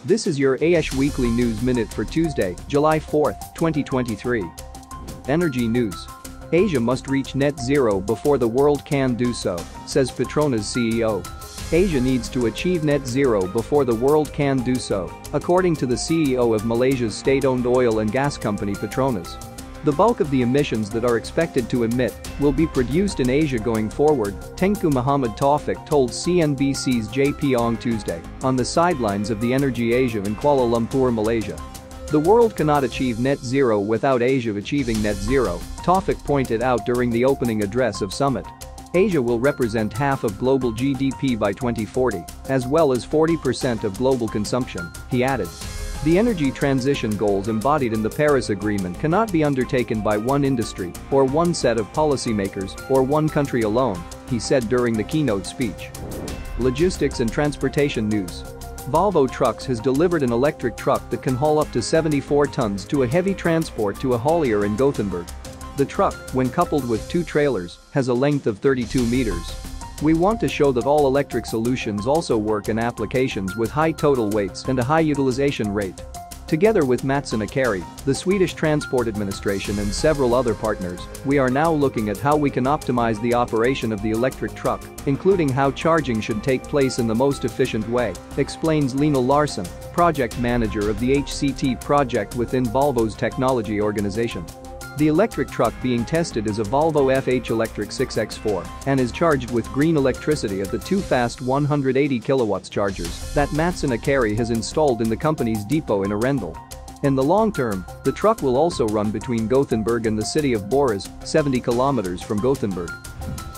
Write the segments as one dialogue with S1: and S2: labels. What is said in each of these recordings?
S1: This is your AESH Weekly News Minute for Tuesday, July 4, 2023. Energy News. Asia must reach net zero before the world can do so, says Petronas CEO. Asia needs to achieve net zero before the world can do so, according to the CEO of Malaysia's state-owned oil and gas company Petronas. The bulk of the emissions that are expected to emit will be produced in Asia going forward, Tengku Muhammad Taufik told CNBC's JP on Tuesday on the sidelines of the Energy Asia in Kuala Lumpur, Malaysia. The world cannot achieve net zero without Asia achieving net zero, Taufik pointed out during the opening address of summit. Asia will represent half of global GDP by 2040, as well as 40% of global consumption, he added. The energy transition goals embodied in the Paris Agreement cannot be undertaken by one industry or one set of policymakers or one country alone, he said during the keynote speech. Logistics and transportation news. Volvo Trucks has delivered an electric truck that can haul up to 74 tons to a heavy transport to a haulier in Gothenburg. The truck, when coupled with two trailers, has a length of 32 meters. We want to show that all electric solutions also work in applications with high total weights and a high utilization rate. Together with Matson Akari, the Swedish Transport Administration and several other partners, we are now looking at how we can optimize the operation of the electric truck, including how charging should take place in the most efficient way, explains Lena Larsson, project manager of the HCT project within Volvo's technology organization. The electric truck being tested is a Volvo FH Electric 6X4 and is charged with green electricity at the two fast 180 kW chargers that Matson Akari has installed in the company's depot in Arendal. In the long term, the truck will also run between Gothenburg and the city of Borås, 70 kilometers from Gothenburg.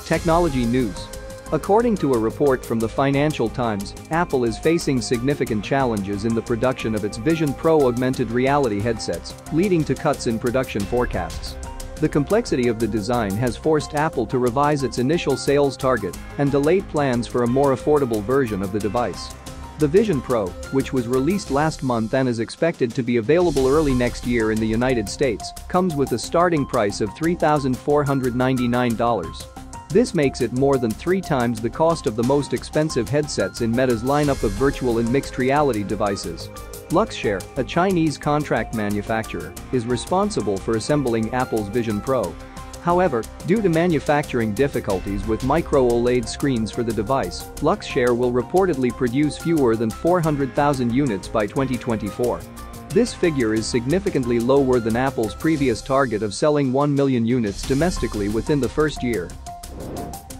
S1: Technology news. According to a report from the Financial Times, Apple is facing significant challenges in the production of its Vision Pro augmented reality headsets, leading to cuts in production forecasts. The complexity of the design has forced Apple to revise its initial sales target and delayed plans for a more affordable version of the device. The Vision Pro, which was released last month and is expected to be available early next year in the United States, comes with a starting price of $3,499. This makes it more than 3 times the cost of the most expensive headsets in Meta's lineup of virtual and mixed reality devices. Luxshare, a Chinese contract manufacturer, is responsible for assembling Apple's Vision Pro. However, due to manufacturing difficulties with micro-OLED screens for the device, Luxshare will reportedly produce fewer than 400,000 units by 2024. This figure is significantly lower than Apple's previous target of selling 1 million units domestically within the first year.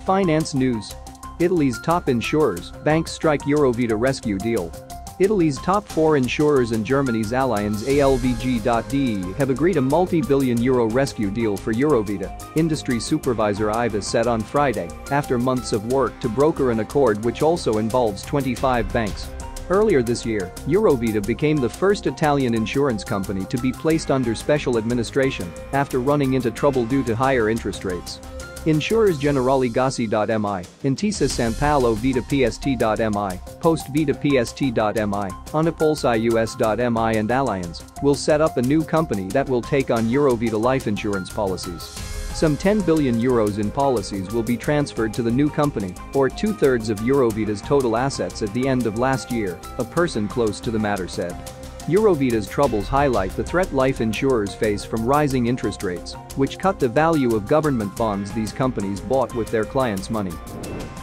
S1: Finance news. Italy's top insurers, banks strike Eurovita rescue deal. Italy's top 4 insurers and Germany's alliance ALVG.de have agreed a multi-billion euro rescue deal for Eurovita, industry supervisor Iva said on Friday, after months of work to broker an accord which also involves 25 banks. Earlier this year, Eurovita became the first Italian insurance company to be placed under special administration after running into trouble due to higher interest rates. Insurers Generali Gassi.mi, Intesa Sanpaolo Vita PST.mi, Post Vita PST.mi, Unipulsi US.mi and Allianz will set up a new company that will take on Eurovita life insurance policies. Some 10 billion euros in policies will be transferred to the new company, or 2/3 of Eurovita's total assets at the end of last year, a person close to the matter said. Eurovita's troubles highlight the threat life insurers face from rising interest rates, which cut the value of government bonds these companies bought with their clients' money.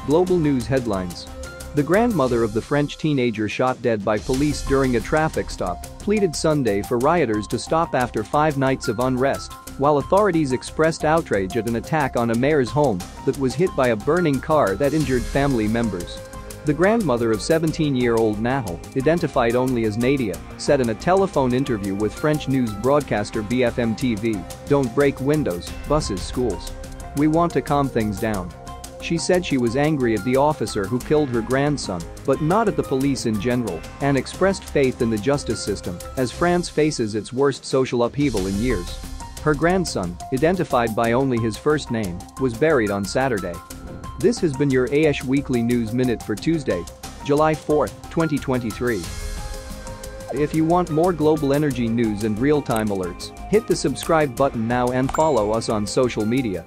S1: Global news headlines. The grandmother of the French teenager shot dead by police during a traffic stop pleaded Sunday for rioters to stop after 5 nights of unrest, while authorities expressed outrage at an attack on a mayor's home that was hit by a burning car that injured family members. The grandmother of 17-year-old Nahal, identified only as Nadia, said in a telephone interview with French news broadcaster BFM TV, "Don't break windows, buses, schools. We want to calm things down." She said she was angry at the officer who killed her grandson, but not at the police in general, and expressed faith in the justice system as France faces its worst social upheaval in years. Her grandson, identified by only his first name, was buried on Saturday. This has been your AESH Weekly News Minute for Tuesday, July 4, 2023. If you want more global energy news and real-time alerts, hit the subscribe button now and follow us on social media.